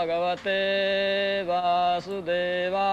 भगवते वासुदेवाय।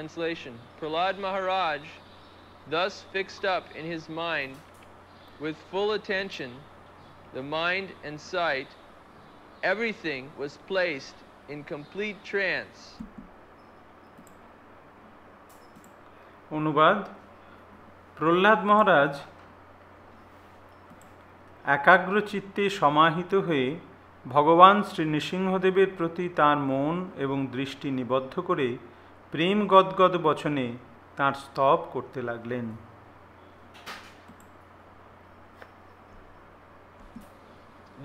Translation. Prahlad Maharaj thus fixed up in his mind with full attention, the mind and sight, everything was placed in complete trance. অনুবাদ। প্রহ্লাদ মহারাজ একাগ্র চিত্তে সমাহিত হয়ে ভগবান শ্রী নৃসিংহদেবের প্রতি তাঁর মন এবং দৃষ্টি নিবদ্ধ করে প্রেম গদগদ বচনে তাঁর স্তব করতে লাগলেন।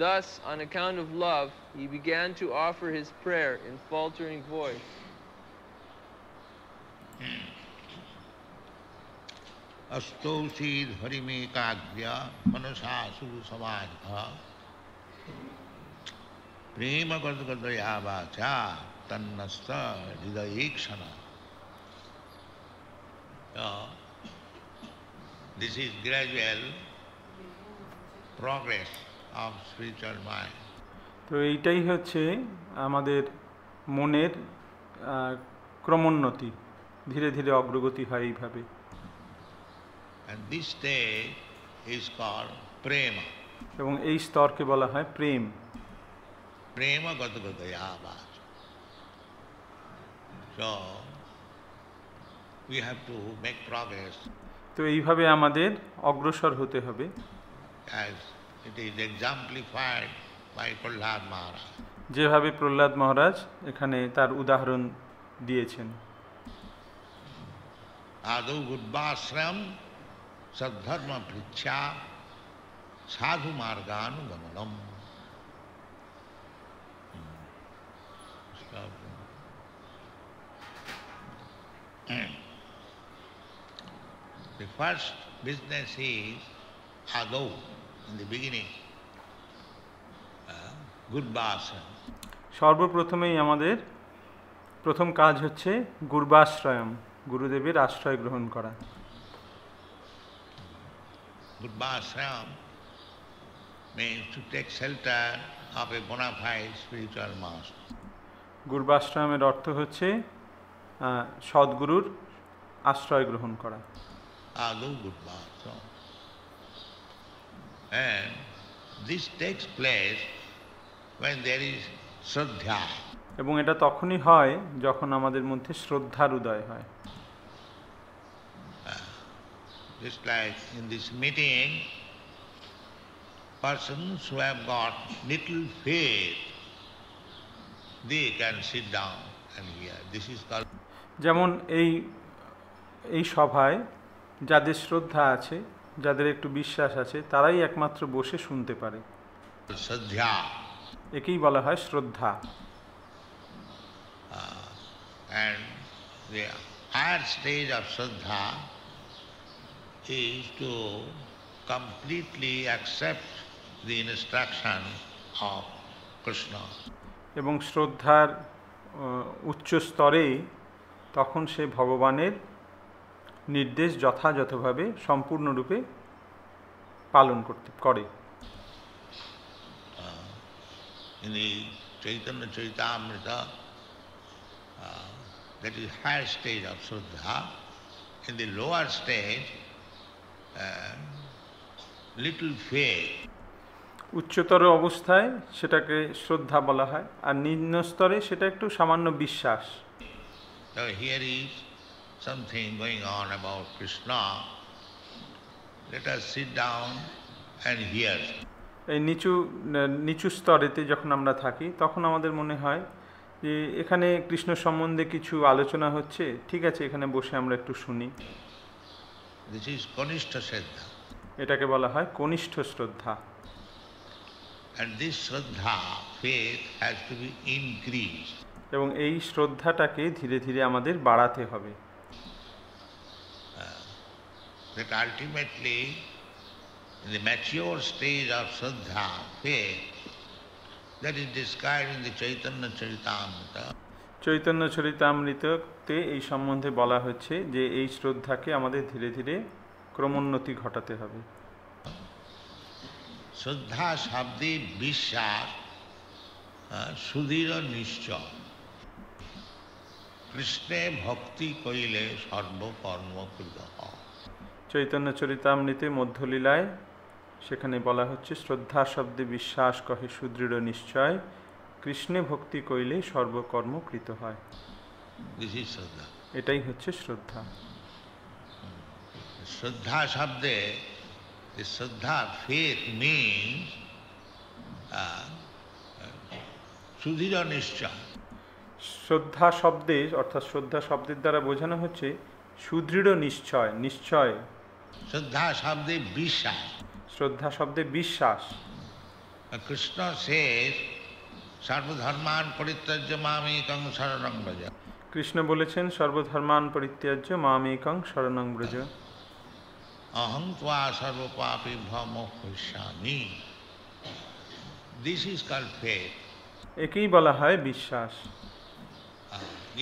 Thus, on account of love, he began to offer his prayer in faltering voice. Astausid harimekagya manasasu samajha prema gadgadaya vacha tannasta hridayekshana. This is gradual progress of spiritual mind. তো এইটাই হচ্ছে আমাদের মনের ক্রমোন্নতি, ধীরে ধীরে অগ্রগতি হয় এইভাবে। And this stage is called prema. এবং এই স্তরকে বলা হয় প্রেম। Prema gadgadaya vacha. So we have to make progress. তো এইভাবে আমাদের অগ্রসর হতে হবে। As it is exemplified by Prahlad Maharaj. যেভাবে প্রহ্লাদ মহারাজ এখানে তার উদাহরণ দিয়েছেন। Adau gurvashram sadharma prichya sadhu marganu gamanam. The first business is adau, in the beginning, gurvashram. সর্বপ্রথমেই আমাদের প্রথম কাজ হচ্ছে গুরবাশ্রয়ম, গুরুদেবের আশ্রয় গ্রহণ করা। Gurvashram means to take shelter of a bona fide spiritual master. গুরবাশ্রমের অর্থ হচ্ছে সদ্গুরুর আশ্রয় গ্রহণ করা। Adau gurvashram. And this takes place when there is shraddha. এবং এটা তখনই হয় যখন আমাদের মধ্যে শ্রদ্ধার উদয় হয়। Just like in this meeting, persons who have got little faith, they can sit down and hear. This is called. যেমন এই সভায় যাদের শ্রদ্ধা আছে, যাদের একটু বিশ্বাস আছে, তারাই একমাত্র বসে শুনতে পারে। Shraddha. একেই বলা হয় শ্রদ্ধা। And the higher stage of Shraddha is to completely accept the instruction of Krishna. এবং শ্রদ্ধার উচ্চ স্তরে তখন সে ভগবানের নির্দেশ যথাযথভাবে সম্পূর্ণরূপে পালন করে। In the Chaitanya Charitamrita, that is higher stage of Shraddha. In the lower stage, little faith. উচ্চতর অবস্থায় সেটাকে শ্রদ্ধা বলা হয়, আর নিম্ন স্তরে সেটা একটু সামান্য বিশ্বাস। So here is something going on about Krishna. Let us sit down and hear. এই নিচু স্তরেতে যখন আমরা থাকি তখন আমাদের মনে হয় যে এখানে কৃষ্ণ সম্বন্ধে কিছু আলোচনা হচ্ছে, ঠিক আছে এখানে বসে আমরা একটু শুনি। This is Kanishta Shraddha. এটাকে বলা হয় কনিষ্ঠ শ্রদ্ধা। And this Shraddha, faith, has to be increased. এবং এই শ্রদ্ধাটাকে ধীরে ধীরে আমাদের বাড়াতে হবে। That ultimately, in the mature stage of Shraddha, faith, that is described in the Chaitanya Charitamrita. Chaitanya চরিতামৃততে এই সম্বন্ধে বলা হচ্ছে যে এই শ্রদ্ধাকে আমাদের ধীরে ধীরে ক্রমোন্নতি ঘটাতে হবে। শ্রদ্ধা শব্দে বিশ্বাস, সুদৃঢ় নিশ্চয়। কৃষ্ণে ভক্তি কইলে সর্বকর্মকৃত হয়। চৈতন্য চরিতামৃতে মধ্যলীলায় সেখানে বলা হচ্ছে শ্রদ্ধা শব্দে বিশ্বাস কহে সুদৃঢ় নিশ্চয়, কৃষ্ণে ভক্তি কইলে সর্বকর্ম কৃত হয়। এটাই হচ্ছে শ্রদ্ধা। শ্রদ্ধা শব্দে শ্রদ্ধা ফেথ মিনস সুদৃঢ় নিশ্চয়। শ্রদ্ধা শব্দে অর্থাৎ শ্রদ্ধা শব্দের দ্বারা বোঝানো হচ্ছে সুদৃঢ় নিশ্চয়। নিশ্চয় শ্রদ্ধা শব্দে বিশ্বাস। শ্রদ্ধা শব্দে বিশ্বাস। কৃষ্ণ says সর্বধর্মান পরিত্যাজ্য মামেকং শরণং ব্রজ। কৃষ্ণ বলেছেন সর্বধর্মান পরিত্যাজ্য মামেকং শরণং ব্রজ। অহং ত্বা সর্বপাপেভ্যো মোক্ষয়িষ্যামি। This is called faith. একেই বলা হয় বিশ্বাস।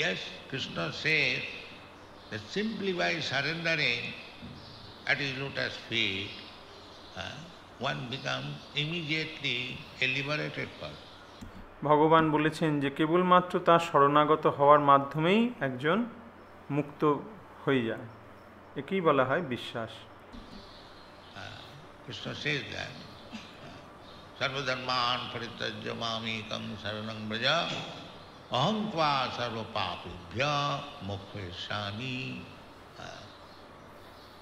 Yes, Krishna says that simply by surrendering at his lotus feet, one becomes immediately a liberated person. ভগবান বলেছেন যে কেবলমাত্র তার শরণাগত হওয়ার মাধ্যমেই একজন মুক্ত হয়ে যায়। একেই বলা হয় বিশ্বাস। Krishna says that সর্বধর্মান পরিত্যাজ্য মামেকং শরণং ব্রজ অহং ত্বা সর্বপাপেভ্যো মোক্ষয়িষ্যামি।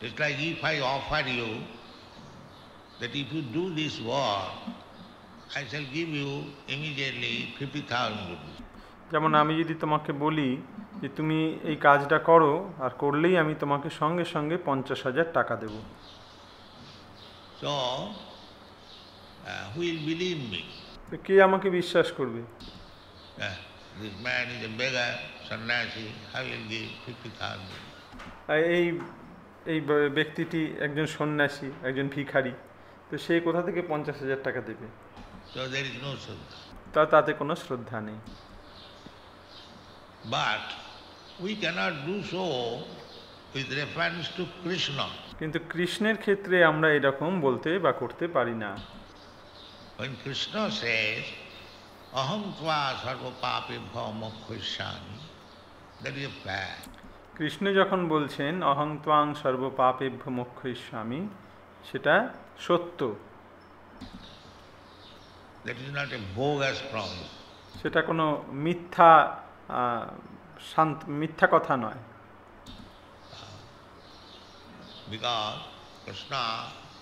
It's like if I offer you that if you do this work, I shall give you immediately 50,000 rupees. যেমন আমি যদি তোমাকে বলি যে তুমি এই কাজটা করো, আর করলেই আমি তোমাকে সঙ্গে সঙ্গে 50,000 টাকা দেব। So, who will believe me? কে আমাকে বিশ্বাস করবে? This man is a beggar, sannyasi, how will give 50,000? এই ব্যক্তিটি একজন সন্ন্যাসী, একজন ভিখারি, তো সে কোথা থেকে 50,000 টাকা দেবে? So there is no শ্রদ্ধা। তাতে কোনো শ্রদ্ধা নেই। But we cannot do so with reference to Krishna. কিন্তু কৃষ্ণের ক্ষেত্রে আমরা এরকম বলতে বা করতে পারি না। When Krishna says, aham tva sarvapapebhyo moক্ষয়িষ্যামি, that is a fact. Krishna যখন বলছেন অহং ত্বাং সর্বপাপেভ্যো মোক্ষয়িষ্যামি, সেটা সত্য। That is not a bogus promise. সেটা কোনো মিথ্যা কথা নয়। Because Krishna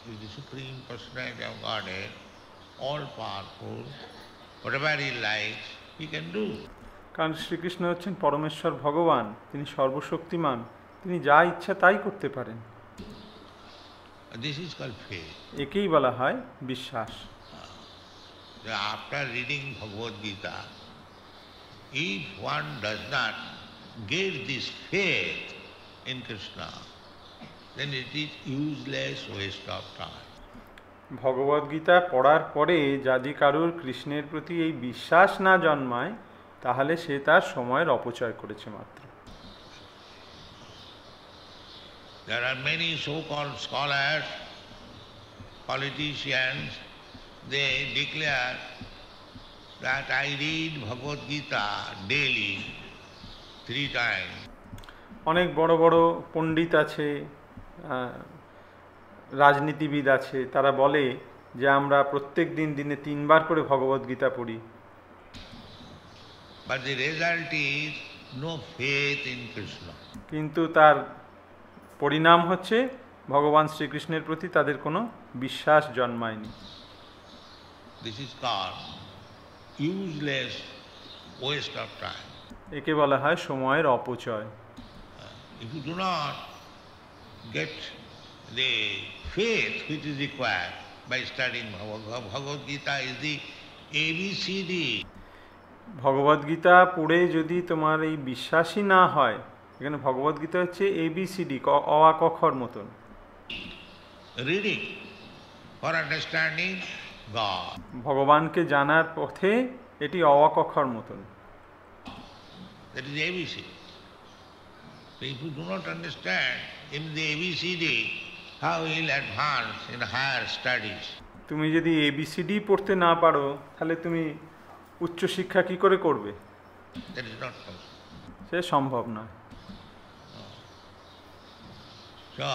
is the Supreme Personality of Godhead, all powerful, whatever he likes, he can do. কারণ শ্রীকৃষ্ণ হচ্ছেন পরমেশ্বর ভগবান, তিনি সর্বশক্তিমান, তিনি যা ইচ্ছা তাই করতে পারেন। This is called faith. একেই বলা হয় বিশ্বাস। After reading Bhagavad Gita, if one does not get this faith in Krishna, then it is useless waste of time. Bhagavad Gita পড়ার পরে যদি কারুর কৃষ্ণের প্রতি এই বিশ্বাস না জন্মায়, তাহলে সে তার সময়ের অপচয় করেছে মাত্র। There are many so-called scholars, politicians, they declare that I read Bhagavad Gita daily 3 times. অনেক বড় বড় পণ্ডিত আছে, রাজনীতিবিদ আছে, তারা বলে যে আমরা প্রত্যেক দিন দিনে 3 বার করে ভগবদ্গীতা পড়ি। But the result is no faith in Krishna. কিন্তু তার পরিণাম হচ্ছে ভগবান শ্রীকৃষ্ণের প্রতি তাদের কোনো বিশ্বাস জন্মায়নি। This is called useless waste of time. একে বলা হয় সময়ের অপচয়। If you do not get the faith which is required by studying Bhagavad Gita is the ABCD. Bhagavad Gita পড়ে যদি তোমার এই বিশ্বাসই না হয়, এখানে ভগবদ্গীতা হচ্ছে ABCD, অ আ ক খর মতন। Reading for understanding God. ভগবানকে জানার পথে এটি অ আ ক খর মতন। That is ABCD. So if you do not understand in the ABCD, how you will advance in higher studies? তুমি যদি ABCD পড়তে না পারো, তাহলে তুমি উচ্চ শিক্ষা কি করে করবে? That is not possible. সে সম্ভব নয়। So,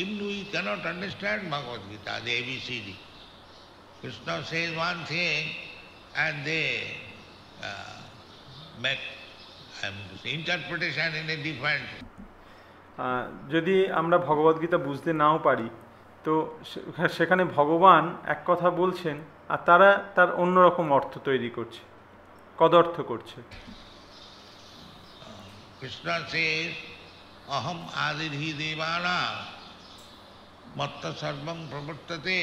if we cannot understand Bhagavad Gita, the ABCD, Krishna says one thing and they make interpretation in a different. যদি আমরা ভগবদ্গীতা বুঝতে নাও পারি, তো সেখানে ভগবান এক কথা বলছেন আর তারা তার অন্যরকম অর্থ তৈরি করছে, কদর্থ করছে। Krishna says, aham adirhi devana matta sarvam pravartate.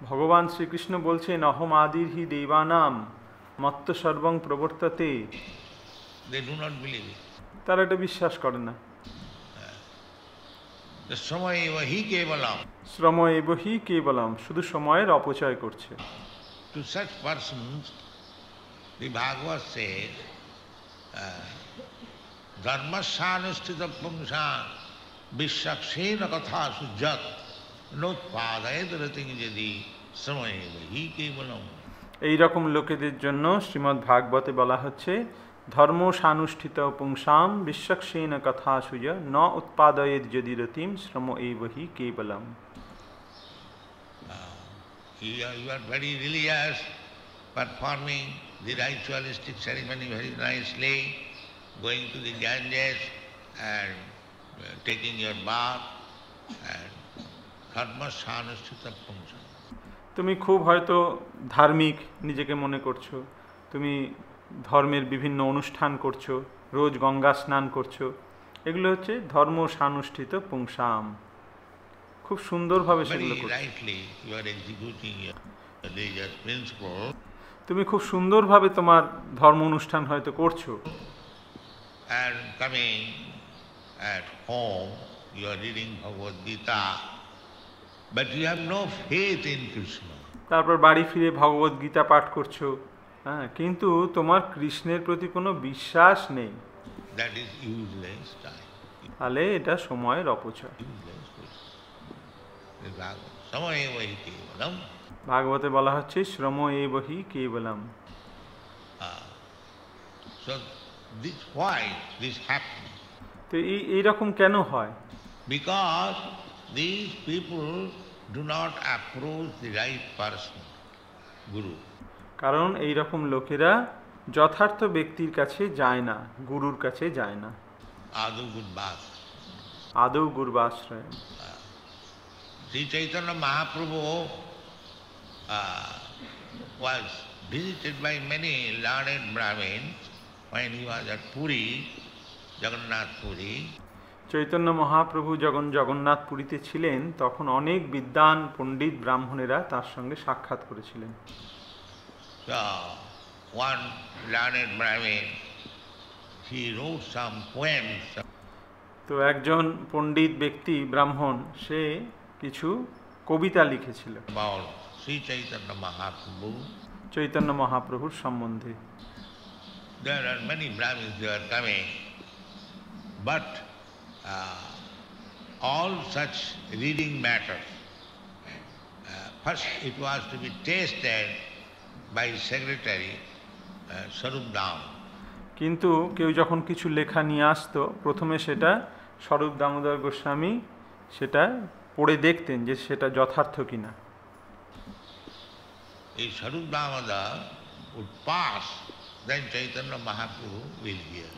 ভগবান শ্রীকৃষ্ণ বলছেন অহম আদির্হি দেবানাম মত্ত সর্বং প্রবর্ততে। They do not believe it. তারা এটা বিশ্বাস করে না। সময় হি কেবলম, শ্রম এব হি কেবলম, শুধু সময়ের অপচয় করছে। To such persons, the Bhagavad says, dharmasyanusthita pumsan vishyaksena katha sujjat notpadayet rating jadi samayeva hi kevalam. এইরকম লোকেদের জন্য শ্রীমদ্ ভাগবতে বলা হচ্ছে ধর্ম সানুষ্ঠিত পুংসাম বিশ্বক্ষেন কথা সুজ ন উৎপাদয়েদ যদি রতিম শ্রম এব হি কেবলম। You are very religious, performing the ritualistic ceremony very nicely, going to the Ganges and taking your bath and dharma sanusthita pumsa. তুমি খুব হয়তো ধার্মিক নিজেকে মনে করছো, তুমি ধর্মের বিভিন্ন অনুষ্ঠান করছো, রোজ গঙ্গা স্নান করছো, এগুলো হচ্ছে ধর্ম সানুষ্ঠিত পুংসাম। খুব সুন্দরভাবে সেগুলো করছো, তুমি খুব সুন্দরভাবে তোমার ধর্ম অনুষ্ঠান হয়তো করছো। And coming at home, you are reading Bhagavad Gita, but you have no faith in Krishna. তারপর বাড়ি ফিরে ভগবদ গীতা পাঠ করছো, হ্যাঁ, কিন্তু তোমার কৃষ্ণের প্রতি কোনো বিশ্বাস নেই। That is useless time. তাহলে এটা সময়ের অপচয়। ভাগবতে বলা হচ্ছে শ্রম এব হি কেবলম। So this why this happens? তো এইরকম কেন হয়? Because these people do not approach the right person, Guru. কারণ এই রকম লোকেরা যথার্থ ব্যক্তির কাছে যায় না, গুরুর কাছে যায় না। আদৌ গুরবাশ্রয়। Sri Chaitanya Mahaprabhu was visited by many learned Brahmins when he was at Puri, Jagannath Puri. Chaitanya Mahaprabhu যখন জগন্নাথ পুরীতে ছিলেন, তখন অনেক বিদ্বান পণ্ডিত ব্রাহ্মণেরা তার সঙ্গে সাক্ষাৎ করেছিলেন। So, one learned Brahmin, he wrote some poems. তো একজন পণ্ডিত ব্যক্তি ব্রাহ্মণ, সে কিছু কবিতা লিখেছিল about Sri Chaitanya Mahaprabhu. Chaitanya মহাপ্রভুর সম্বন্ধে। There are many Brahmins who are coming, but all such reading matters, first it was to be tasted by secretary Sarup Dam. কিন্তু কেউ যখন কিছু লেখা নিয়ে আসতো, প্রথমে সেটা স্বরূপ দামোদর গোস্বামী সেটা পড়ে দেখতেন যে সেটা যথার্থ কিনা। If Sarup Damodar would pass, then Chaitanya Mahaprabhu will hear.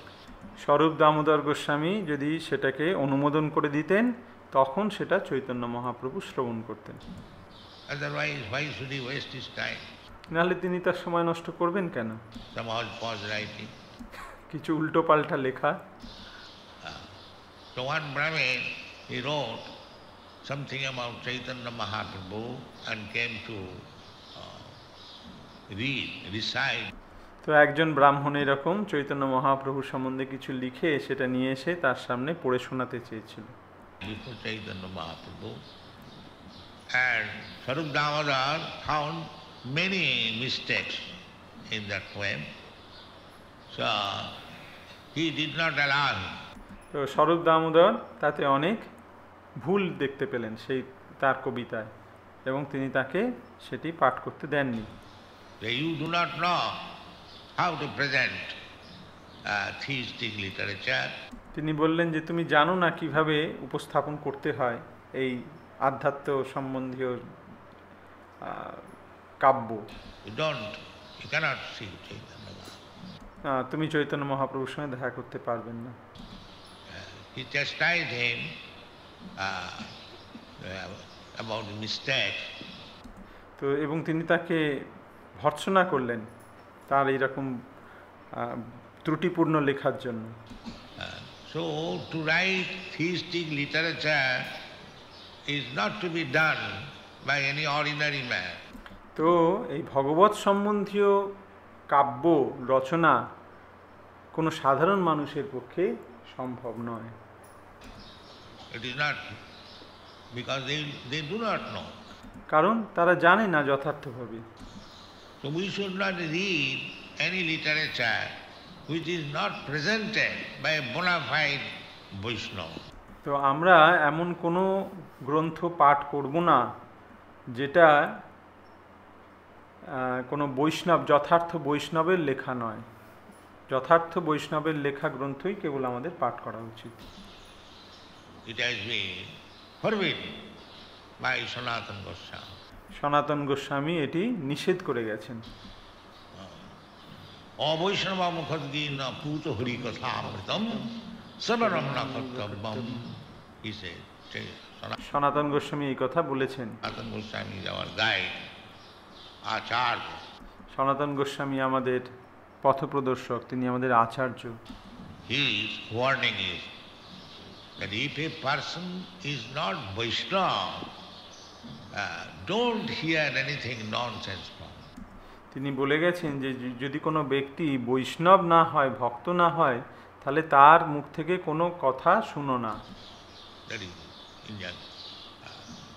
স্বরূপ দামোদর গোস্বামী যদি সেটাকে অনুমোদন করে দিতেন, তখন সেটা চৈতন্য মহাপ্রভু শ্রবণ করতেন। Otherwise, why should he waste his time? নাহলে তিনি তার সময় নষ্ট করবেন কেন? Some hodgepodge writing. কিছু উল্টো পাল্টা লেখা। So one Brahmin, he wrote something about Chaitanya Mahaprabhu and came to read, recite. তো একজন ব্রাহ্মণ এরকম চৈতন্য মহাপ্রভুর সম্বন্ধে কিছু লিখে সেটা নিয়ে এসে তার সামনে পড়ে শোনাতে চেয়েছিল। Before Chaitanya Mahaprabhu, and Swarup Damodar found many mistakes in that poem, so he did not allow him. তো স্বরূপ দামোদর তাতে অনেক ভুল দেখতে পেলেন সেই তার কবিতায়, এবং তিনি তাকে সেটি পাঠ করতে দেননি। You do not know how to present theistic literature. তিনি বললেন যে তুমি জানো না কিভাবে উপস্থাপন করতে হয় এই আধ্যাত্ম সম্বন্ধীয় কাব্য। You cannot see Chaitanya Mahaprabhu. তুমি চৈতন্য মহাপ্রভুর সঙ্গে দেখা করতে পারবেন না। He chastised him about the mistake. তো এবং তিনি তাকে ভর্ৎসনা করলেন তার এইরকম ত্রুটিপূর্ণ লেখার জন্য। So to write theistic literature is not to be done by any ordinary man. তো এই ভগবৎ সম্বন্ধীয় কাব্য রচনা কোনো সাধারণ মানুষের পক্ষে সম্ভব নয়। It is not, because they do not know. কারণ তারা জানে না যথার্থভাবে। So we should not read any literature which is not presented by a bona fide Vaishnava. তো আমরা এমন কোনো গ্রন্থ পাঠ করব না যেটা কোনো বৈষ্ণব যথার্থ বৈষ্ণবের লেখা নয়। যথার্থ বৈষ্ণবের লেখা গ্রন্থই কেবল আমাদের পাঠ করা উচিত। It has been forbidden by Sanatana Goswami. সনাতন গোস্বামী এটি নিষেধ করে গেছেন। অবৈষ্ণবা মুখদ্গীন পূত হরি কথা অমৃতম শ্রবণম ন কর্তব্যম। সনাতন গোস্বামী এই কথা বলেছেন। সনাতন গোস্বামী is our guide, আচার্য। সনাতন গোস্বামী আমাদের পথপ্রদর্শক, তিনি আমাদের আচার্য। His warning is that if a person is not Vaishnava, don't hear anything nonsense from him. তিনি বলে গেছেন যে যদি কোনো ব্যক্তি বৈষ্ণব না হয়, ভক্ত না হয়, তাহলে তার মুখ থেকে কোনো কথা শুনো না। That is Indian.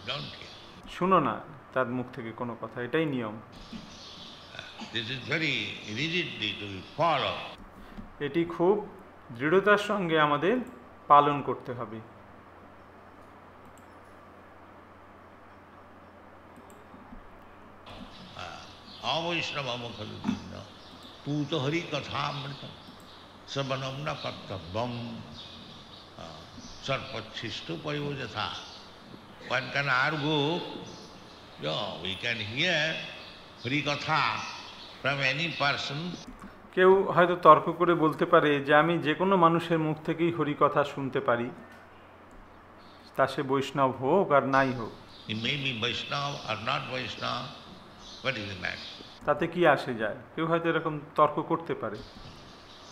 Don't hear. শুনো না তার মুখ থেকে কোনো কথা, এটাই নিয়ম। This is very rigidly to be followed. এটি খুব দৃঢ়তার সঙ্গে আমাদের পালন করতে হবে। অবৈষ্ণবা মুখদ্গীন পূত হরি কথা অমৃতম শ্রবণম ন কর্তব্যম সর্পচ্ছিষ্ট পয়োযথা। One can argue, we can hear Hari Katha from any person. কেউ হয়তো তর্ক করে বলতে পারে যে আমি যে কোনো মানুষের মুখ থেকেই হরি কথা শুনতে পারি, তা সে বৈষ্ণব হোক আর নাই হোক। He may be Vaishnava or not Vaishnava, what is the matter? তাতে কি আসে যায়? কেউ হয়তো এরকম তর্ক করতে পারে।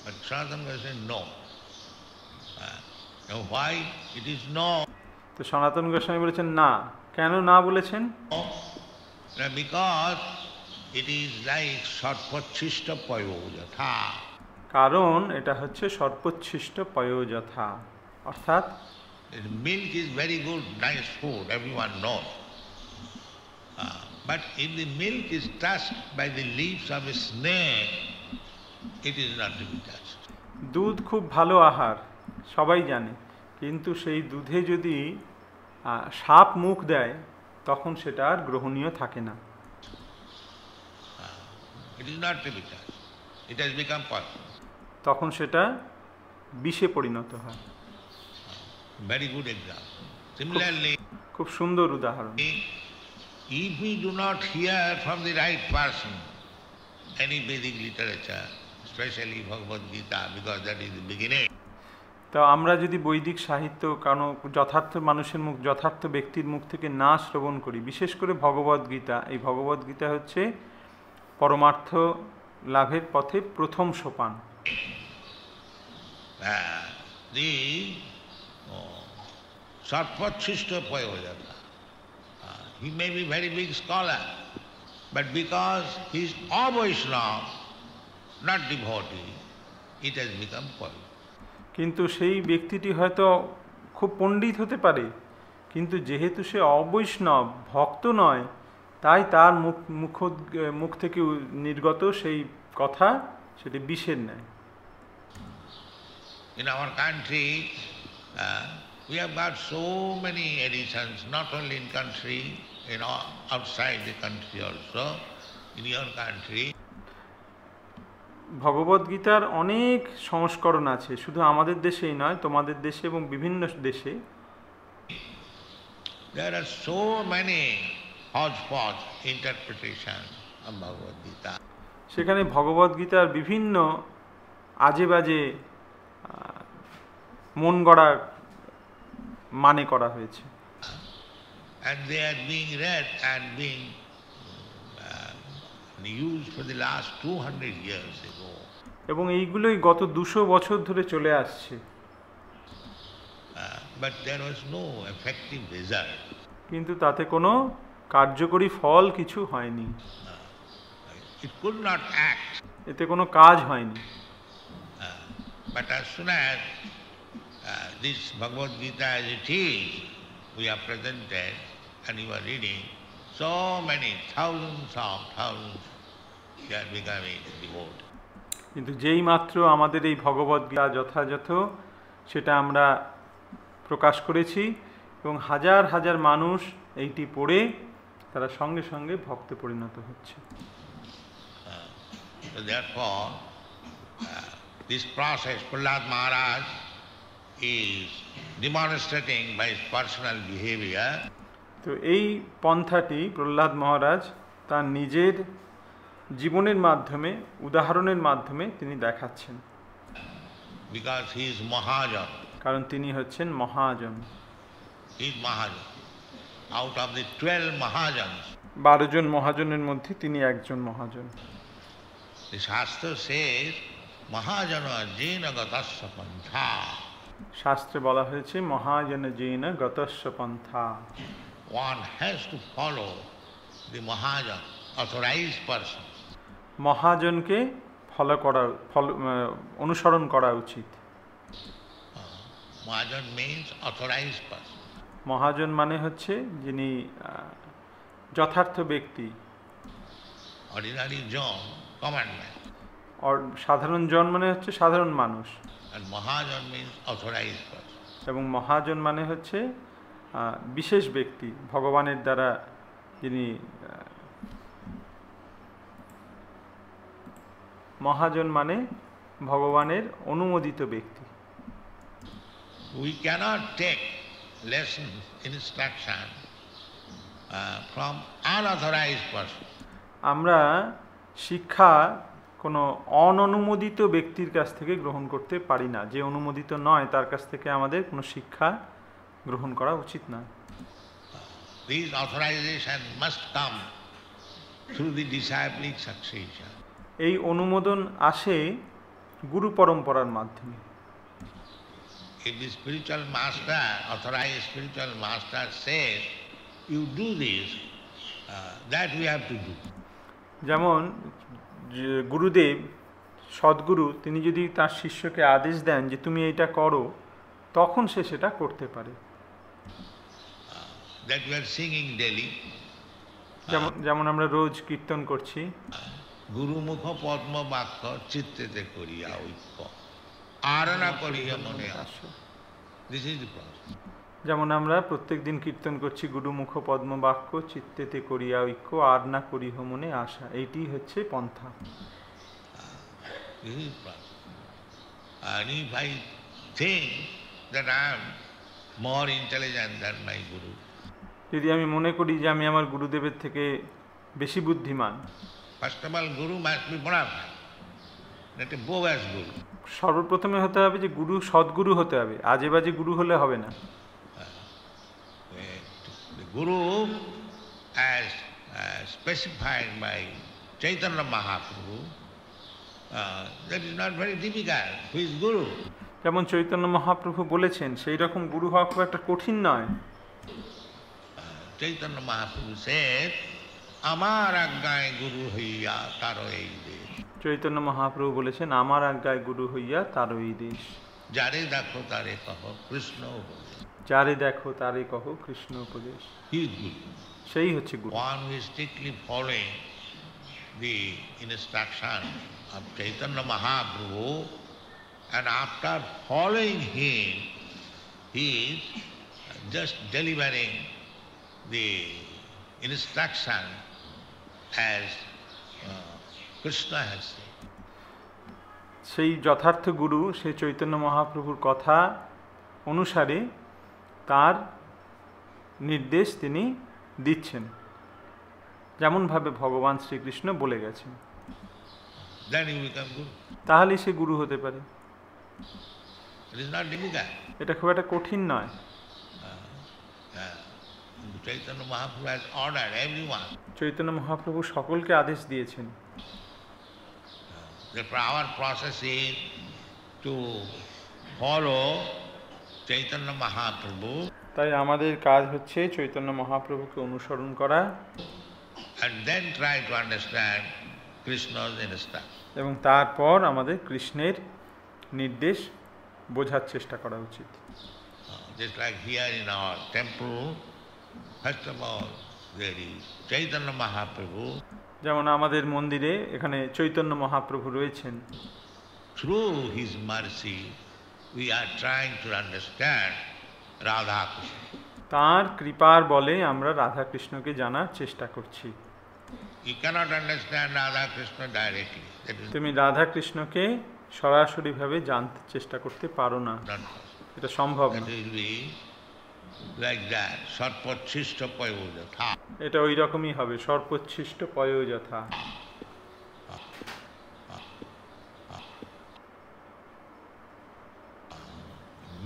But Sanatana Goswami said no. Now why it is no? তো সনাতন গোস্বামী বলেছেন না। কেন না বলেছেন? Because it is like সর্পচ্ছিষ্ট পয়োযথা। কারণ এটা হচ্ছে সর্পচ্ছিষ্ট পয়োযথা, অর্থাৎ milk is very good, nice food, everyone knows. But if the milk is touched by the leaves of a snake, it is not to be touched. দুধ খুব ভালো আহার, সবাই জানে, কিন্তু সেই দুধে যদি সাপ মুখ দেয় তখন সেটা আর গ্রহণীয় থাকে না। It is not to be touched. It has become poison. তখন সেটা বিষে পরিণত হয়। Very good example. Similarly, খুব সুন্দর উদাহরণ। if we do not hear from the right person any Vedic literature, especially Bhagavad Gita, because that is the beginning. তো আমরা যদি বৈদিক সাহিত্য কারণ যথার্থ মানুষের মুখ, যথার্থ ব্যক্তির মুখ থেকে না শ্রবণ করি, বিশেষ করে ভগবদ গীতা, এই ভগবদ গীতা হচ্ছে পরমার্থ লাভের পথে প্রথম সোপান। The সর্পচ্ছিষ্ট পয়োযথা, he may be very big scholar, But because he is a Vaishnava, not devotee, it has become poison. কিন্তু সেই ব্যক্তিটি হয়তো খুব পণ্ডিত হতে পারে, কিন্তু যেহেতু সে অবৈষ্ণব, ভক্ত নয়, তাই তার মুখ থেকে নির্গত সেই কথা সেটি বিষের ন্যায়। In our country, we have got so many editions, not only in country, outside the country also, in your country. ভগবদ্গীতার অনেক সংস্করণ আছে, শুধু আমাদের দেশেই নয়, তোমাদের দেশে এবং বিভিন্ন দেশে। There are so many hodgepodge interpretations of Bhagavad Gita. সেখানে ভগবদ্গীতার বিভিন্ন আজে বাজে মন গড়া মানে করা হয়েছে। And they are being read and being used for the last 200 years ago. এবং এইগুলোই গত 200 বছর ধরে চলে আসছে। But there was no effective result. কিন্তু তাতে কোনো কার্যকরী ফল কিছু হয়নি। It could not act. এতে কোনো কাজ হয়নি। But as soon as this Bhagavad Gita as it is, we are presented and you are reading, so many thousands, they are becoming devout. কিন্তু যেই মাত্র আমাদের এই ভগবদ্গীতা যথাযথ সেটা আমরা প্রকাশ করেছি এবং হাজার হাজার মানুষ এইটি পড়ে তারা সঙ্গে সঙ্গে ভক্তে পরিণত হচ্ছে। So therefore, this process, Prahlad Maharaj is demonstrating by his personal behavior. তো এই পন্থাটি প্রহ্লাদ মহারাজ তার নিজের জীবনের মাধ্যমে, উদাহরণের মাধ্যমে তিনি দেখাচ্ছেন। Because he is Mahajan. কারণ তিনি হচ্ছেন মহাজন। He is Mahajan. Out of the 12 Mahajans, 12 জন মহাজনের মধ্যে তিনি একজন মহাজন। the Shastra says, Mahajana jena gatasya pantha. শাস্ত্রে বলা হয়েছে মহাজন জেন গতস্য পন্থা। One has to follow the Mahajan, authorized person. মহাজনকে অনুসরণ করা উচিত। Mahajan means authorized person. মহাজন মানে হচ্ছে যিনি যথার্থ ব্যক্তি। Ordinary John, common man. সাধারণ জন মানে হচ্ছে সাধারণ মানুষ। And Mahajan means authorized person. এবং মহাজন মানে হচ্ছে বিশেষ ব্যক্তি, ভগবানের দ্বারা যিনি মহাজন মানে ভগবানের অনুমোদিত ব্যক্তি। We cannot take lessons, instruction from unauthorized person. আমরা শিক্ষা কোনো অননুমোদিত ব্যক্তির কাছ থেকে গ্রহণ করতে পারি না। যে অনুমোদিত নয় তার কাছ থেকে আমাদের কোনো শিক্ষা গ্রহণ করা উচিত না। These authorization must come through the disciplic succession. এই অনুমোদন আসে গুরু পরম্পরার মাধ্যমে। If the spiritual master, authorized spiritual master says, you do this, that we have to do. যেমন গুরুদেব, সদ্গুরু, তিনি যদি তার শিষ্যকে আদেশ দেন যে তুমি এইটা করো, তখন সে সেটা করতে পারে। That we are singing daily. যেমন আমরা রোজ কীর্তন করছি, গুরুমুখ পদ্ম বাক্য চিত্তেতে করিয়া ঐক্য আরনা করিয়া মনে আসো। This is the process. যেমন আমরা প্রত্যেক দিন কীর্তন করছি গুরুমুখ পদ্ম বাক্য চিত্তেতে করিয়া ঐক্য আর না করিহ মনে আশা, এইটি হচ্ছে পন্থা। This is the process. And if I think that I am more intelligent than my guru, যদি আমি মনে করি যে আমি আমার গুরুদেবের থেকে বেশি বুদ্ধিমান, first of all, guru must be bona fide, not a bogus guru. সর্বপ্রথমে হতে হবে যে গুরু সদ্গুরু হতে হবে, আজে বাজে গুরু হলে হবে না। The guru, as specified by Chaitanya Mahaprabhu, that is not very difficult. Who is guru? যেমন চৈতন্য মহাপ্রভু বলেছেন, সেই রকম গুরু হওয়া খুব একটা কঠিন নয়। Chaitanya Mahaprabhu said, আমার আজ্ঞায় গুরু হইয়া তারও এই দেশ। চৈতন্য মহাপ্রভু বলেছেন, আমার আজ্ঞায় গুরু হইয়া তারও এই দেশ। যারে দেখো তারে কহ কৃষ্ণ উপদেশ। যারে দেখো তারে কহ কৃষ্ণ উপদেশ। He is Guru. সেই হচ্ছে গুরু। One who is strictly following the instruction of Chaitanya Mahaprabhu, and after following him, he is just delivering the instruction as Krishna has said. সেই যথার্থ গুরু সে চৈতন্য মহাপ্রভুর কথা অনুসারে তার নির্দেশ তিনি দিচ্ছেন, যেমনভাবে ভগবান শ্রীকৃষ্ণ বলে গেছেন। Then you become Guru. তাহলে সে গুরু হতে পারে। It is not difficult. এটা খুব একটা কঠিন নয়। Chaitanya Mahaprabhu has ordered everyone. Chaitanya Mahaprabhu সকলকে আদেশ দিয়েছেন। Therefore our process is to follow Chaitanya Mahaprabhu তাই আমাদের কাজ হচ্ছে চৈতন্য মহাপ্রভুকে অনুসরণ করা and then try to understand Krishna's instruction. এবং তারপর আমাদের কৃষ্ণের নির্দেশ বোঝার চেষ্টা করা উচিত। Just like here in our temple, first of all there is Chaitanya Mahaprabhu. যেমন আমাদের মন্দিরে এখানে চৈতন্য মহাপ্রভু রয়েছেন। Through his mercy we are trying to understand Radha Krishna. তাঁর কৃপার বলে আমরা রাধা কৃষ্ণকে জানার চেষ্টা করছি। You cannot understand Radha Krishna directly. That is তুমি রাধা কৃষ্ণকে সরাসরিভাবে জানতে চেষ্টা করতে পারো না, not possible. এটা সম্ভব That না। will be like that, sarpachishta payojatha. এটা ওই রকমই হবে, সর্বোচ্ছিষ্ট পয়োযথা।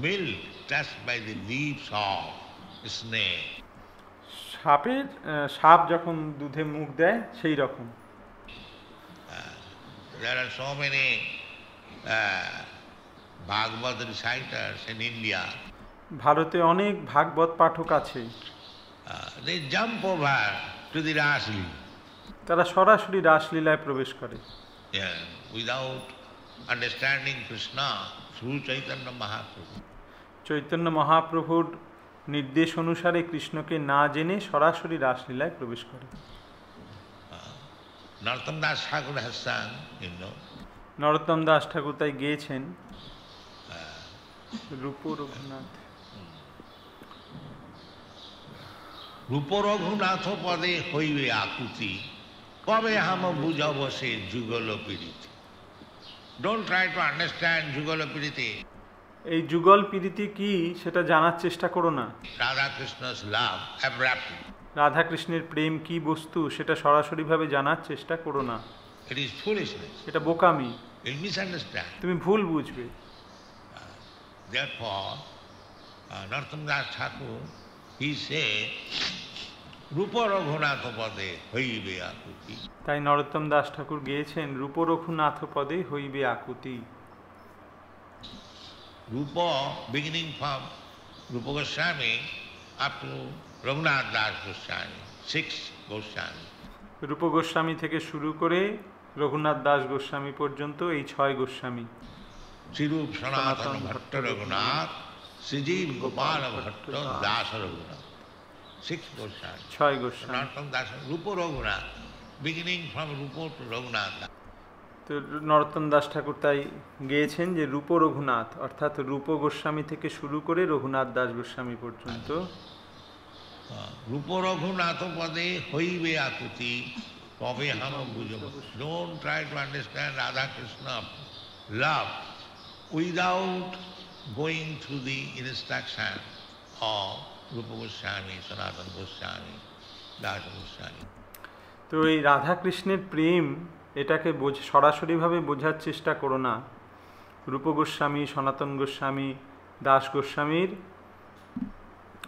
Milk touched by the leaves of snake. সাপ যখন দুধে মুখ দেয় সেই রকম। There are so many Bhagavad reciters in India. ভারতে অনেক ভাগবত পাঠক আছে, They jump over to the Rasli, তারা সরাসরি রাসলীলায় প্রবেশ করে without understanding Krishna through Chaitanya Mahaprabhu. Chaitanya মহাপ্রভুর নির্দেশ অনুসারে কৃষ্ণকে না জেনে সরাসরি রাসলীলায় প্রবেশ করে। Narottam Das Thakur has sung, you know, নরোত্তম দাস ঠাকুর তাই গেয়েছেন, রূপ রঘুনাথ রূপ রঘুনাথ পদে হইবে আকুতি, কবে হাম বুঝব সে যুগল পীড়িতি. Don't try to understand যুগল পীড়িতি. এই যুগল পীড়িতি কি সেটা জানার চেষ্টা করো না। Radha Krishna's love abruptly. Radha কৃষ্ণের প্রেম কি বস্তু সেটা সরাসরিভাবে জানার চেষ্টা করো না, It is foolishness. এটা বোকামি, You'll misunderstand. তুমি ভুল বুঝবে। Therefore, Narottam Das Thakur, he said, Rupa Raghunatha pade হইবে আকুতি. তাই নরোত্তম দাস ঠাকুর গেয়েছেন, রূপ রঘুনাথ পদে হইবে আকুতি। Rupa, beginning from Rupa Goswami up to Raghunath Das Goswami, 6 Goswami. রূপ গোস্বামী থেকে শুরু করে রঘুনাথ দাস গোস্বামী পর্যন্ত এই 6 Goswami. Srirup Sanatana Bhatta Raghunath, Srijeev Gopala Bhatta Das Raghunath. 6 Goswami. 6 Goswami. Sanatana Das, Rupa Raghunath, beginning from Rupa to Raghunath. তো নরোত্তম দাস ঠাকুর তাই গেয়েছেন যে রূপ রঘুনাথ, অর্থাৎ রূপ গোস্বামী থেকে শুরু করে রঘুনাথ দাস গোস্বামী পর্যন্ত। রূপ রঘুনাথ পদে হইবে আকুতি, কবে হাম বুঝব। Don't try to understand Radha Krishna love without going through the instruction of Rupa Goswami, Sanatana Goswami, Das Goswami. তো এই রাধা কৃষ্ণের প্রেম এটাকে সরাসরিভাবে বোঝার চেষ্টা করো না, রূপ গোস্বামী, সনাতন গোস্বামী, দাস গোস্বামীর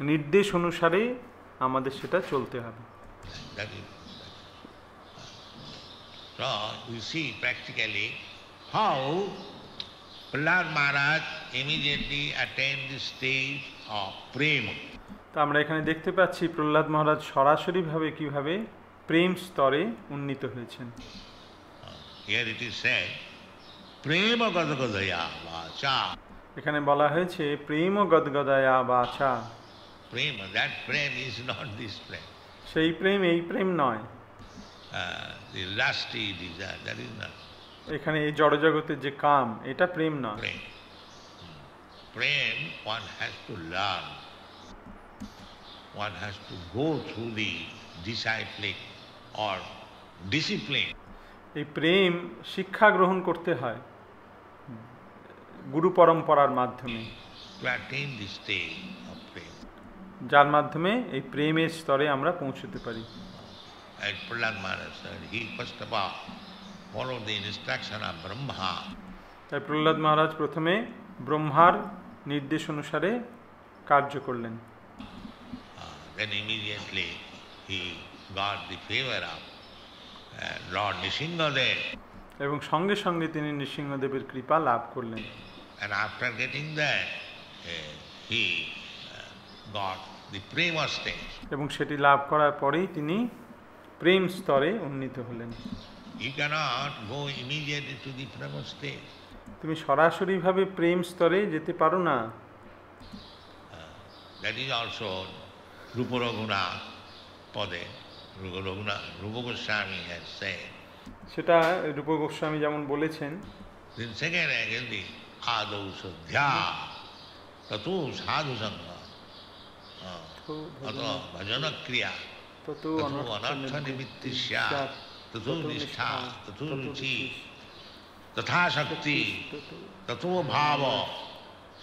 নির্দেশ অনুসারে আমাদের সেটা চলতে হবে। That is. So we see practically how Prahlad Maharaj immediately attained the stage of prema. তো আমরা এখানে দেখতে পাচ্ছি প্রহ্লাদ মহারাজ সরাসরিভাবে কিভাবে প্রেম স্তরে উন্নীত হয়েছেন। Here it is said, prema gadgadaya vacha. এখানে বলা হয়েছে প্রেম গদগদয়া বাচা। Prema, that prema is not this prema. সেই প্রেম এই প্রেম নয়। The lusty desire, that is not এখানে এই জড়জগতের যে কাম, এটা প্রেম নয়। prema. Prema, one has to learn. One has to go through the discipling or discipline. এই প্রেম শিক্ষা গ্রহণ করতে হয় গুরু পরম্পরার মাধ্যমে, To attain the stage of prema. যার মাধ্যমে এই প্রেমের স্তরে আমরা পৌঁছতে পারি। As Prahlad Maharaj said, he first of all followed the instruction of Brahma. তাই প্রহ্লাদ মহারাজ প্রথমে ব্রহ্মার নির্দেশ অনুসারে কার্য করলেন। Then immediately he got the favor of Lord Nishingadev. এবং সঙ্গে সঙ্গে তিনি নৃসিংহদেবের কৃপা লাভ করলেন। And after getting that, he got the prema stage. এবং সেটি লাভ করার পরেই তিনি প্রেম স্তরে উন্নীত হলেন। You cannot go immediately to the prema stage. তুমি সরাসরিভাবে প্রেম স্তরে যেতে পারো না। That is also Rupa Raghunath Pade. Rupa Goswami has said. সেটা রূপ গোস্বামী যেমন বলেছেন, Then second again the Adau Sadhya Tatu Sadhu Sangha Ato Bhajana Kriya ততো Tatu Anartha Nimittisya Tatu Nishtha Tatu Ruchi Tatha Shakti Tatu Bhava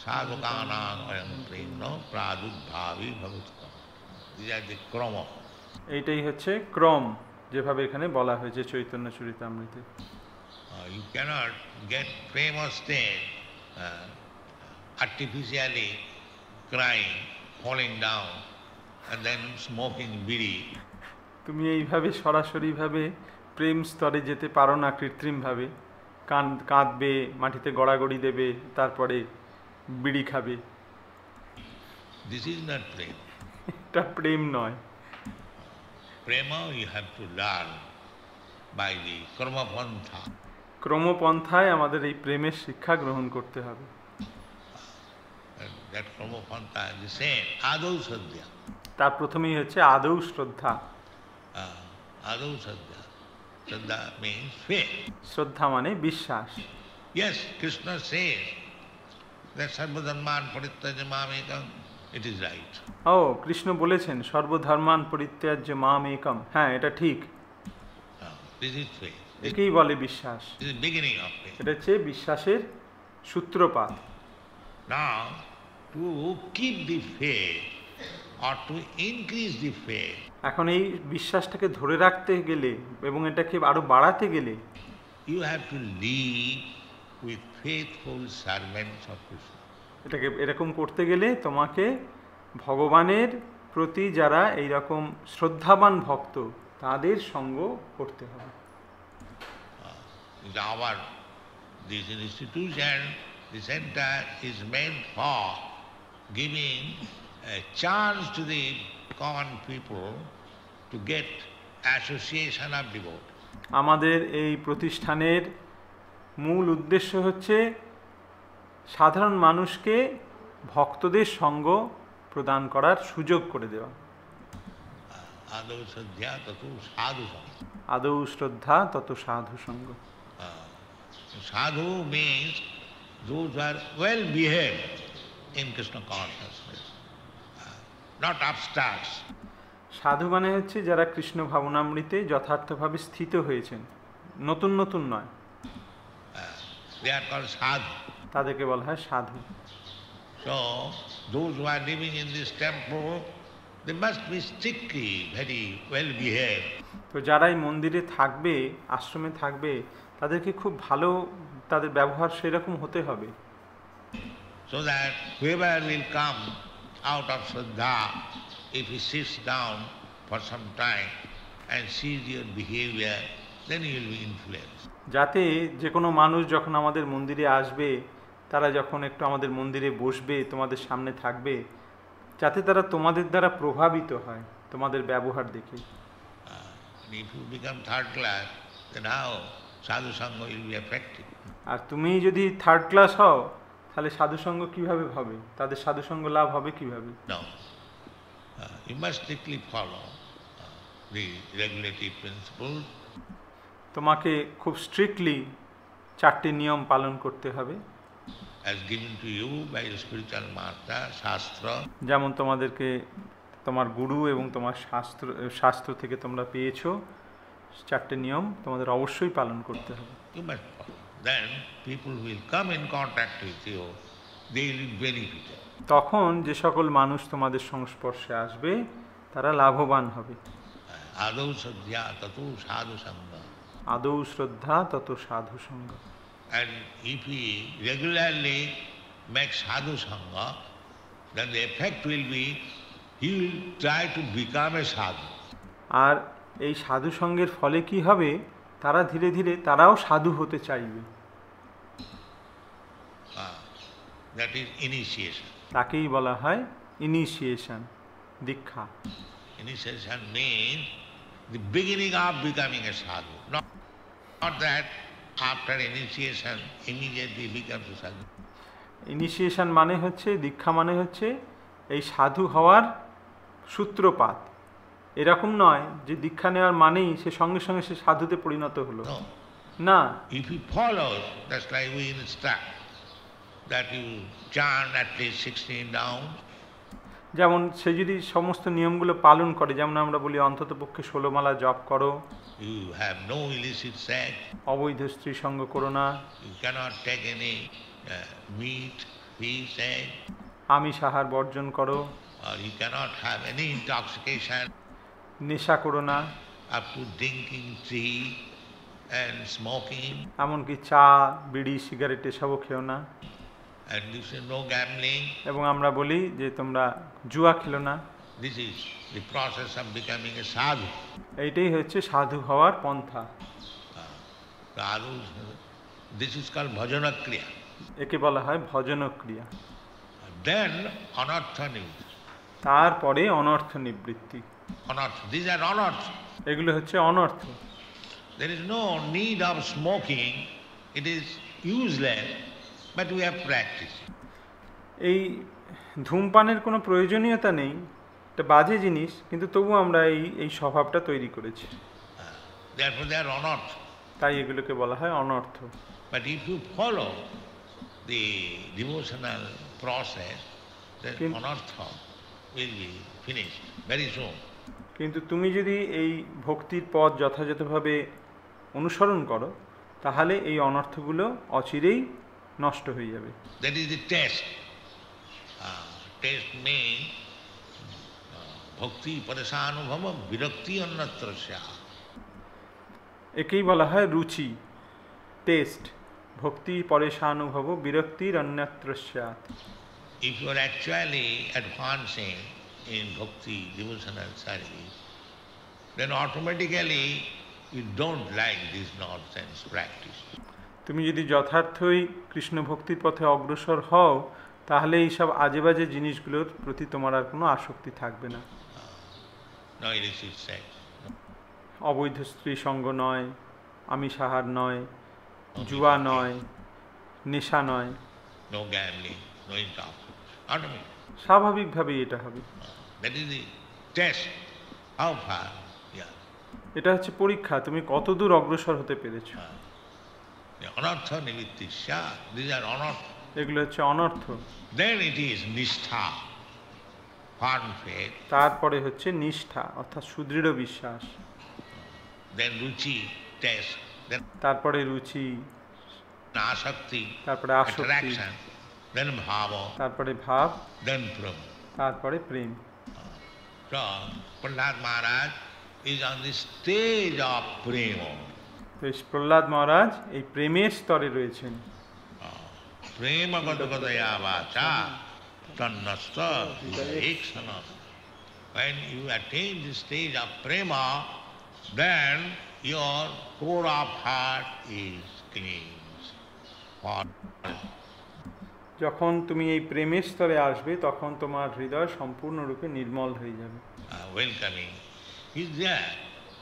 Sadhukana Ayam Premna Pradudbhavi Bhavutva. These are the krama. এইটাই হচ্ছে ক্রম, যেভাবে এখানে বলা হয়েছে Chaitanya চরিতামৃতে। You cannot get prema state artificially crying, falling down, and then smoking bidi. তুমি এইভাবে সরাসরিভাবে প্রেম স্তরে যেতে পারো না কৃত্রিমভাবে। কাঁদবে, মাটিতে গড়াগড়ি দেবে, তারপরে বিড়ি খাবে। This is not prema. এটা প্রেম নয়। Prema you have to learn by the karma pantha. ক্রমপন্থায় আমাদের এই প্রেমের শিক্ষা গ্রহণ করতে হবে। And that karma pantha is the same, adau sadhya. তার প্রথমেই হচ্ছে আদৌ শ্রদ্ধা। Adau sadhya. Sadhya means faith. শ্রদ্ধা মানে বিশ্বাস। Yes, Krishna says that sarvadharman parityaja mamekam. It is right. ও কৃষ্ণ বলেছেন সর্বধর্মান পরিত্যাজ্য মাম একম। হ্যাঁ, এটা ঠিক। This is faith. একেই বলে বিশ্বাস। This is the beginning of faith. এটা হচ্ছে বিশ্বাসের সূত্রপাত। Now, to keep the faith or to increase the faith, এখন এই বিশ্বাসটাকে ধরে রাখতে গেলে এবং এটাকে আরো বাড়াতে গেলে you have to live with faithful servants of Krishna. এটাকে এরকম করতে গেলে তোমাকে ভগবানের প্রতি যারা এইরকম শ্রদ্ধাবান ভক্ত তাদের সঙ্গ করতে হবে। This institution, the center is meant for giving a chance to the common people to get association of devotees. আমাদের এই প্রতিষ্ঠানের মূল উদ্দেশ্য হচ্ছে সাধারণ মানুষকে ভক্তদের সঙ্গ প্রদান করার সুযোগ করে দেওয়া। Adau sadhya tatu sadhu sangha. আদৌ শ্রদ্ধা তত সাধু সঙ্গ। Sadhu means those who are well behaved in Krishna consciousness, not upstarts. সাধু মানে হচ্ছে যারা কৃষ্ণ ভাবনামৃতে যথার্থভাবে স্থিত হয়েছেন, নতুন নতুন নয়। They are called sadhu. তাদেরকে বলা হয় সাধু। So those who are living in this temple, they must be strictly very well behaved. তো যারা এই মন্দিরে থাকবে, আশ্রমে থাকবে, তাদেরকে খুব ভালো তাদের ব্যবহার সেরকম হতে হবে। So that whoever will come out of Shraddha, if he sits down for some time and sees your behavior, then he will be influenced. যাতে যে কোনো মানুষ যখন আমাদের মন্দিরে আসবে, তারা যখন একটু আমাদের মন্দিরে বসবে, তোমাদের সামনে থাকবে, যাতে তারা তোমাদের দ্বারা প্রভাবিত হয় তোমাদের ব্যবহার দেখে। And if you become third class, then how sadhu sangha will be effective? আর তুমি যদি থার্ড ক্লাস হও তাহলে সাধুসঙ্গ কিভাবে হবে, তাদের সাধুসঙ্গ লাভ হবে কিভাবে? No. You must strictly follow the regulative principles. তোমাকে খুব স্ট্রিক্টলি 4টি নিয়ম পালন করতে হবে, As given to you by the spiritual master, Shastra. যেমন তোমাদেরকে তোমার গুরু এবং তোমার শাস্ত্র থেকে তোমরা পেয়েছো। 4টে নিয়ম তোমাদের অবশ্যই পালন করতে হবে। You must follow. Then people will come in contact with you, they will be benefited. তখন যে সকল মানুষ তোমাদের সংস্পর্শে আসবে তারা লাভবান হবে। Adau sadhya tatu sadhu sangha. আদৌ শ্রদ্ধা তত সাধু সঙ্গ। And if we regularly make sadhu sangha, then the effect will be he will try to become a sadhu. আর এই সাধু সঙ্গের ফলে কি হবে, তারা ধীরে ধীরে তারাও সাধু হতে চাইবে। That is initiation. তাকেই বলা হয় ইনিশিয়েশন, দীক্ষা। Initiation means the beginning of becoming a sadhu. Not that after initiation immediately becomes a sadhu. Initiation মানে হচ্ছে, দীক্ষা মানে হচ্ছে এই সাধু হওয়ার সূত্রপাত। এরকম নয় যে দীক্ষা নেওয়ার মানেই সে সঙ্গে সঙ্গে সে সাধুতে পরিণত হলো। No. না, If you follow, that's like we instruct that you chant at least 16 rounds. যেমন সে যদি সমস্ত নিয়মগুলো পালন করে, যেমন আমরা বলি অন্তত পক্ষে 16 মালা জপ করো, You have no illicit sex. অবৈধ স্ত্রী সঙ্গ করো না, You cannot take any meat, fish, egg, আমিষ আহার বর্জন করো, or you cannot have any intoxication নেশা করো না, up to drinking tea and smoking, এমনকি চা, বিড়ি, সিগারেট এসবও খেও না। and you say no gambling. এবং আমরা বলি যে তোমরা জুয়া খেলো না। This is the process of becoming a sadhu. এইটাই হচ্ছে সাধু হওয়ার পন্থা। This is called bhajana kriya. একে বলা হয় ভজন ক্রিয়া। Then anartha nivritti. তারপরে অনর্থ নিবৃত্তি। Anartha. These are anartha. এগুলো হচ্ছে অনর্থ। There is no need of smoking. It is useless, but we have practiced. এই ধূমপানের কোনো প্রয়োজনীয়তা নেই, এটা বাজে জিনিস, কিন্তু তবু আমরা এই স্বভাবটা তৈরি করেছি। Therefore they are anartha. তাই এগুলোকে বলা হয় অনর্থ। But if you follow the devotional process, then anartha will be finished very soon. কিন্তু তুমি যদি এই ভক্তির পথ যথাযথভাবে অনুসরণ করো তাহলে এই অনর্থগুলো অচিরেই নষ্ট হয়ে যাবে। That is the test. Test means bhakti padasanubhava virakti annatrasya. একেই বলা হয় রুচি, টেস্ট। ভক্তি পরেশানুভব বিরক্তির অন্যত্রস্যাৎ। If you are actually advancing in bhakti devotional service, then automatically you don't like this nonsense practice. তুমি যদি যথার্থই কৃষ্ণ ভক্তির পথে অগ্রসর হও তাহলে এইসব আজে বাজে জিনিসগুলোর প্রতি তোমার আর কোনো আসক্তি থাকবে না। No illicit sex. অবৈধ স্ত্রী সঙ্গ নয়, আমিষ আহার নয়, জুয়া নয়, নেশা নয়, No gambling, no intoxication. Automatic. স্বাভাবিকভাবেই এটা হবে। That is the test. How far? Yeah. এটা হচ্ছে পরীক্ষা, তুমি কতদূর অগ্রসর হতে পেরেছো। The anartha nivritti sya. These are anartha. এগুলো হচ্ছে অনর্থ। Then it is nishtha, firm faith. তারপরে হচ্ছে নিষ্ঠা অর্থাৎ সুদৃঢ় বিশ্বাস। Then ruchi, taste. Then তারপরে রুচি, asakti, তারপরে আসক্তি, attraction. Then bhava. তারপরে ভাব, Then prema. তারপরে প্রেম। So, Prahlad Maharaj is on the stage of prema. তো প্রহ্লাদ মহারাজ এই প্রেমের স্তরে রয়েছেন। Prema gadagaya vacha tannasta ekshana. When you attain the stage of prema, then your core of heart is cleansed. যখন তুমি এই প্রেমের স্তরে আসবে তখন তোমার হৃদয় সম্পূর্ণরূপে নির্মল হয়ে যাবে। Welcoming is there.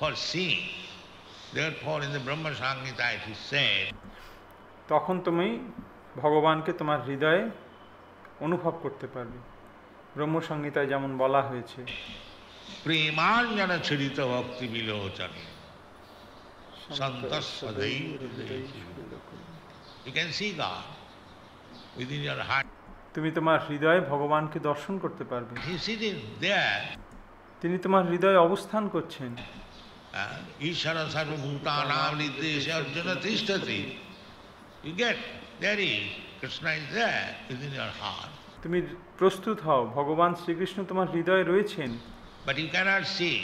for seeing. Therefore, in the Brahma Samhita it is said, তখন তুমি ভগবানকে তোমার হৃদয়ে অনুভব করতে পারবে। ব্রহ্মসংহিতায় যেমন বলা হয়েছে, Premanjana chirita bhakti vilochane santas sadaiv hridaye. You can see God within your heart. তুমি তোমার হৃদয়ে ভগবানকে দর্শন করতে পারবে। He is sitting there. তিনি তোমার হৃদয়ে অবস্থান করছেন। Ishara sarvabhutanam nidesha arjuna tishtati. You get, there he is. Krishna is there within your heart. তুমি প্রস্তুত হও, ভগবান শ্রীকৃষ্ণ তোমার হৃদয়ে রয়েছেন। But you cannot see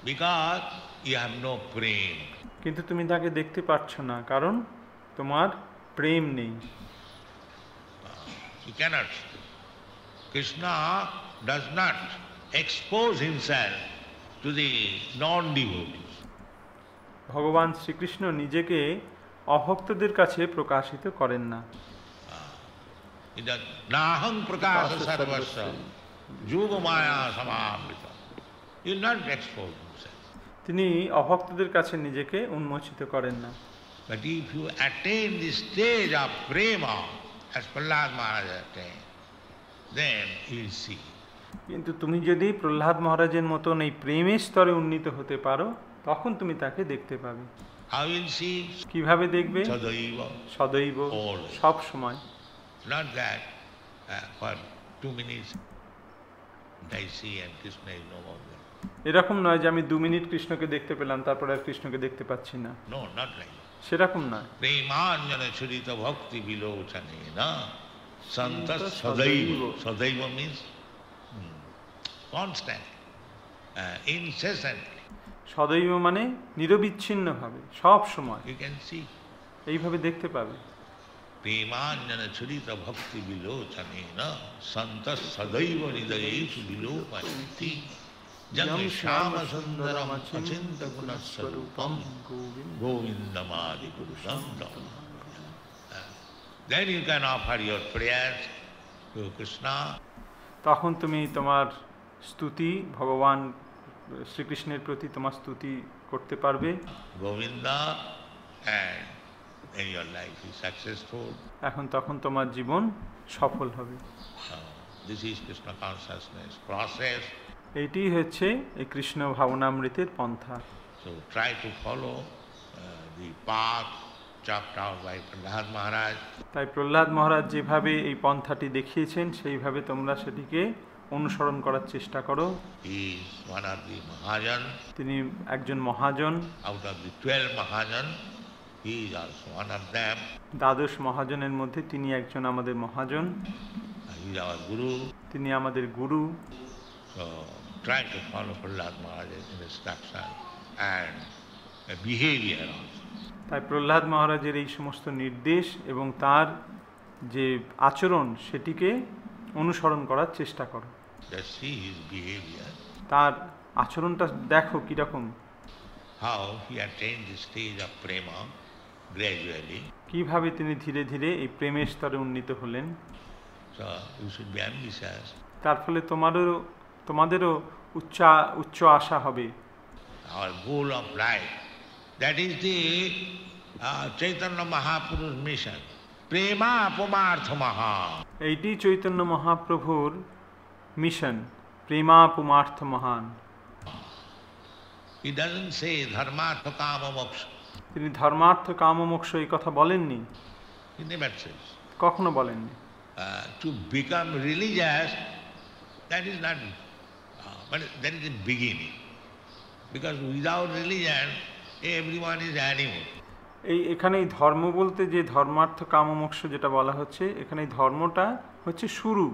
because you have no prem. কিন্তু তুমি তাকে দেখতে পাচ্ছ না, কারণ তোমার প্রেম নেই। You cannot see. Krishna does not expose himself to the non-devotees. ভগবান শ্রীকৃষ্ণ নিজেকে অভক্তদের কাছে প্রকাশিত করেন না। He does naham prakasha sarvasya yoga maya samamrita. He will not expose himself. তিনি অভক্তদের কাছে নিজেকে উন্মোচিত করেন না। But if you attain the stage of prema, as Prahlad Maharaj attained, then you will see. কিন্তু তুমি যদি প্রহ্লাদ মহারাজের মতন এই প্রেমের স্তরে উন্নীত হতে পারো, তখন তুমি তাকে দেখতে পাবে। How will see? কিভাবে দেখবে? Sadaiva. সদৈব, Always. সব সময়। Not that for 2 minutes I see and Krishna is no more there. এরকম নয় যে আমি 2 মিনিট কৃষ্ণকে দেখতে পেলাম, তারপর আর কৃষ্ণকে দেখতে পাচ্ছি না। No, not like that. সেরকম নয়। Premanjana churita bhakti vilochane na santas sadaiva. Sadaiva means constant, incessant. সদৈব মানে নিরবিচ্ছিন্নভাবে, সব সময় You can see. এইভাবে দেখতে পাবে। Premanjana churita bhakti vilochane na santas sadaiva hridayeshu vilopanti. Jam shama sundaram achinta gunaswarupam govindamadi purusham. Then you can offer your prayers to Krishna. তখন তুমি তোমার স্তুতি ভগবান শ্রীকৃষ্ণের প্রতি তোমার স্তুতি করতে পারবে। Govinda, and then your life is successful. এখন তখন তোমার জীবন সফল হবে। This is Krishna consciousness process. এইটি হচ্ছে এই কৃষ্ণ ভাবনামৃতের পন্থা। So try to follow the path chalked out by Prahlad Maharaj. তাই প্রহ্লাদ মহারাজ যেভাবে এই পন্থাটি দেখিয়েছেন, সেইভাবে তোমরা সেটিকে অনুসরণ করার চেষ্টা করো। He is one of the Mahajan. তিনি একজন মহাজন। Out of the 12 Mahajan, he is also one of them. দ্বাদশ মহাজনের মধ্যে তিনি একজন আমাদের মহাজন। He is our Guru. তিনি আমাদের গুরু। So try to follow Prahlad Maharaj's instruction and behavior also. তাই প্রহ্লাদ মহারাজের এই সমস্ত নির্দেশ এবং তার যে আচরণ, সেটিকে অনুসরণ করার চেষ্টা করো। Just see his behavior. তার আচরণটা দেখো কীরকম। How he attained the stage of prema gradually. কিভাবে তিনি ধীরে ধীরে এই প্রেমের স্তরে উন্নীত হলেন। So you should be ambitious. তার ফলে তোমাদেরও উচ্চ আশা হবে। Our goal of life, that is the Chaitanya Mahaprabhu's mission. Prema Pumartha Maha. এইটি চৈতন্য মহাপ্রভুর মিশন, প্রেমাপুমার্থ মহান। He doesn't say dharmartha kama moksha. তিনি ধর্মার্থ কাম মোক্ষ এই কথা বলেননি, He never says. কখনো বলেননি। To become religious, that is not, but that is the beginning. Because without religion, everyone is animal. এখানে এই ধর্ম বলতে যে ধর্মার্থ কাম মোক্ষ যেটা বলা হচ্ছে, এখানে এই ধর্মটা হচ্ছে শুরু,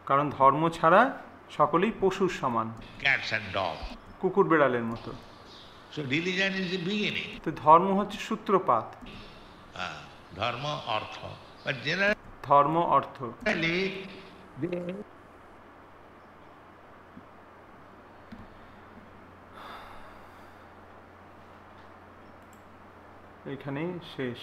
কারণ ধর্ম ছাড়া সকলেই পশুর সমান, Cats and dogs. কুকুর বেড়ালের মতো। So religion is the beginning. তো ধর্ম হচ্ছে সূত্রপাত। Dharma, artha. But generally, ধর্ম অর্থ। এখানেই শেষ।